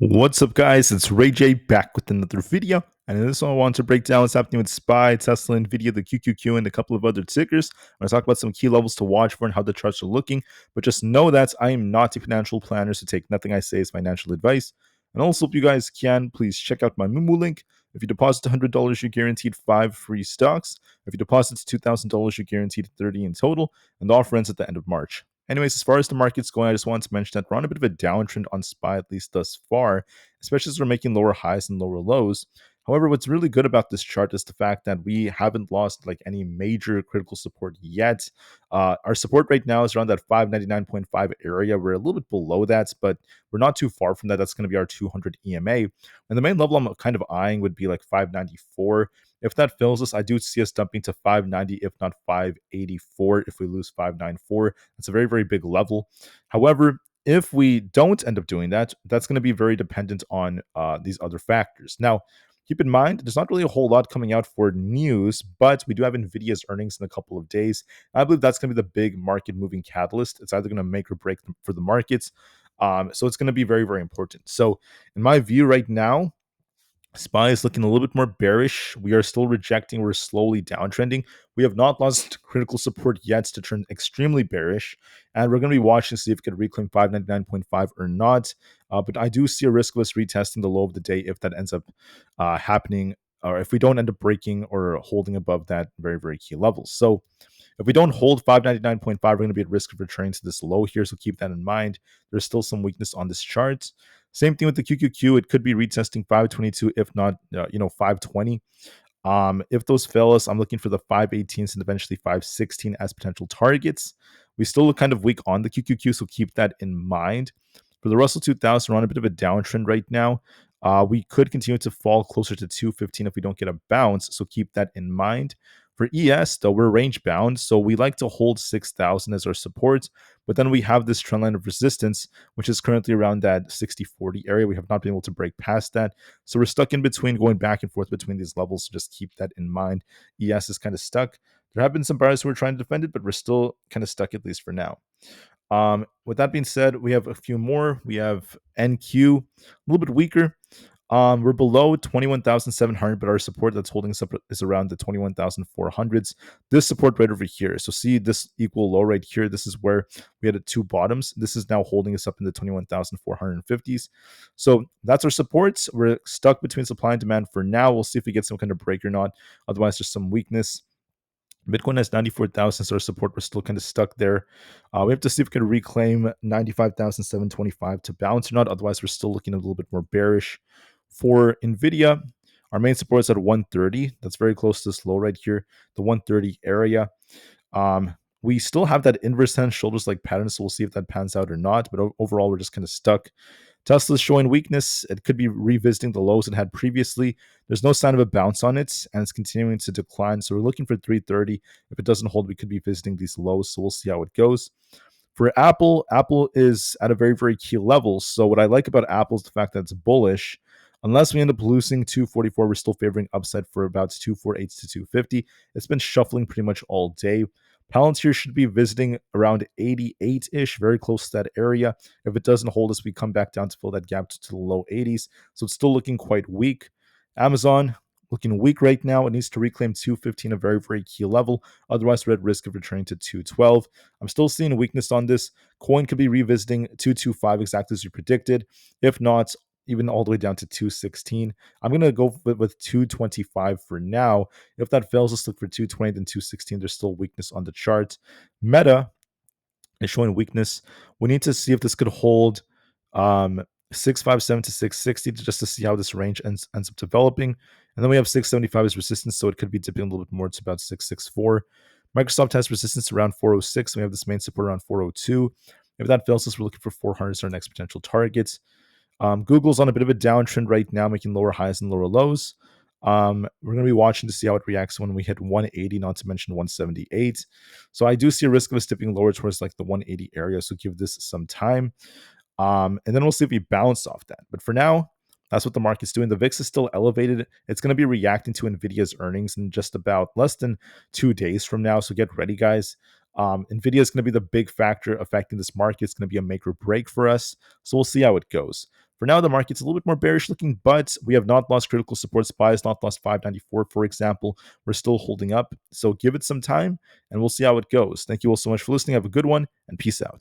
What's up, guys? It's Rey-Jay back with another video. And in this one, I want to break down what's happening with SPY, Tesla, Nvidia, the QQQ, and a couple of other tickers. I'm going to talk about some key levels to watch for and how the charts are looking. But just know that I am not a financial planner, so take nothing I say as financial advice. And also, if you guys can, please check out my Moomoo link. If you deposit $100, you're guaranteed 5 free stocks. If you deposit $2,000, you're guaranteed 30 in total. And the offer ends at the end of March. Anyways, as far as the market's going, I just wanted to mention that we're on a bit of a downtrend on SPY, at least thus far, especially as we're making lower highs and lower lows. However, what's really good about this chart is the fact that we haven't lost like any major critical support yet. Our support right now is around that 599.5 area. We're a little bit below that, but we're not too far from that. That's going to be our 200 EMA. And the main level I'm kind of eyeing would be like 594. If that fails us, I do see us dumping to 590, if not 584. If we lose 594, that's a very, very big level. However, if we don't end up doing that, that's going to be very dependent on these other factors. Now, keep in mind, there's not really a whole lot coming out for news, but we do have Nvidia's earnings in a couple of days. I believe that's going to be the big market moving catalyst. It's either going to make or break for the markets. So it's going to be very, very important. So in my view right now, SPY is looking a little bit more bearish. We are still rejecting. We're slowly downtrending. We have not lost critical support yet to turn extremely bearish. And we're going to be watching to see if it can reclaim 599.5 or not. But I do see a risk of us retesting the low of the day if that ends up happening, or if we don't end up breaking or holding above that very, very key level. So if we don't hold 599.5, we're going to be at risk of returning to this low here. So keep that in mind. There's still some weakness on this chart. Same thing with the QQQ. It could be retesting 522, if not, 520. If those fail us, I'm looking for the 518s and eventually 516 as potential targets. We still look kind of weak on the QQQ, so keep that in mind. For the Russell 2000, we're on a bit of a downtrend right now. We could continue to fall closer to 215 if we don't get a bounce, so keep that in mind. For ES, though, we're range bound, so we like to hold 6,000 as our support, but then we have this trend line of resistance, which is currently around that 60-40 area. We have not been able to break past that, so we're stuck in between, going back and forth between these levels, so just keep that in mind. ES is kind of stuck. There have been some buyers who are trying to defend it, but we're still kind of stuck, at least for now. With that being said, we have a few more. We have NQ, a little bit weaker. We're below 21,700, but our support that's holding us up is around the 21,400s. This support right over here. So see this equal low right here. This is where we had two bottoms. This is now holding us up in the 21,450s. So that's our supports. We're stuck between supply and demand for now. We'll see if we get some kind of break or not. Otherwise, there's some weakness. Bitcoin has 94,000, so our support, we're still kind of stuck there. We have to see if we can reclaim 95,725 to bounce or not. Otherwise, we're still looking a little bit more bearish. For Nvidia, our main support is at 130. That's very close to this low right here, the 130 area. We still have that inverse head and shoulders like pattern, so we'll see if that pans out or not. But overall, we're just kind of stuck. Tesla's showing weakness. It could be revisiting the lows it had previously. There's no sign of a bounce on it, and it's continuing to decline. So we're looking for 330. If it doesn't hold, we could be visiting these lows. So we'll see how it goes. For Apple, Apple is at a very, very key level. So what I like about Apple is the fact that it's bullish. Unless we end up losing 244, we're still favoring upside for about 248 to 250. It's been shuffling pretty much all day. Palantir should be visiting around 88-ish, very close to that area. If it doesn't hold us, we come back down to fill that gap to the low 80s. So it's still looking quite weak. Amazon, looking weak right now. It needs to reclaim 215, a very, very key level. Otherwise, we're at risk of returning to 212. I'm still seeing weakness on this. Coin could be revisiting 225 exactly as you predicted. If not, even all the way down to 216. I'm going to go with 225 for now. If that fails, let's look for 220, then 216. There's still weakness on the chart. Meta is showing weakness. We need to see if this could hold 657 to 660 just to see how this range ends up developing. And then we have 675 as resistance, so it could be dipping a little bit more to about 664. Microsoft has resistance around 406. We have this main support around 402. If that fails us, we're looking for 400 as our next potential targets. Google's on a bit of a downtrend right now, making lower highs and lower lows. We're going to be watching to see how it reacts when we hit 180, not to mention 178. So I do see a risk of us dipping lower towards like the 180 area. So give this some time. And then we'll see if we bounce off that. But for now, that's what the market's doing. The VIX is still elevated. It's going to be reacting to Nvidia's earnings in just about less than 2 days from now. So get ready, guys. Nvidia is going to be the big factor affecting this market. It's going to be a make or break for us. So we'll see how it goes. For now, the market's a little bit more bearish looking, but we have not lost critical support. SPY has not lost 594, for example. We're still holding up. So give it some time and we'll see how it goes. Thank you all so much for listening. Have a good one and peace out.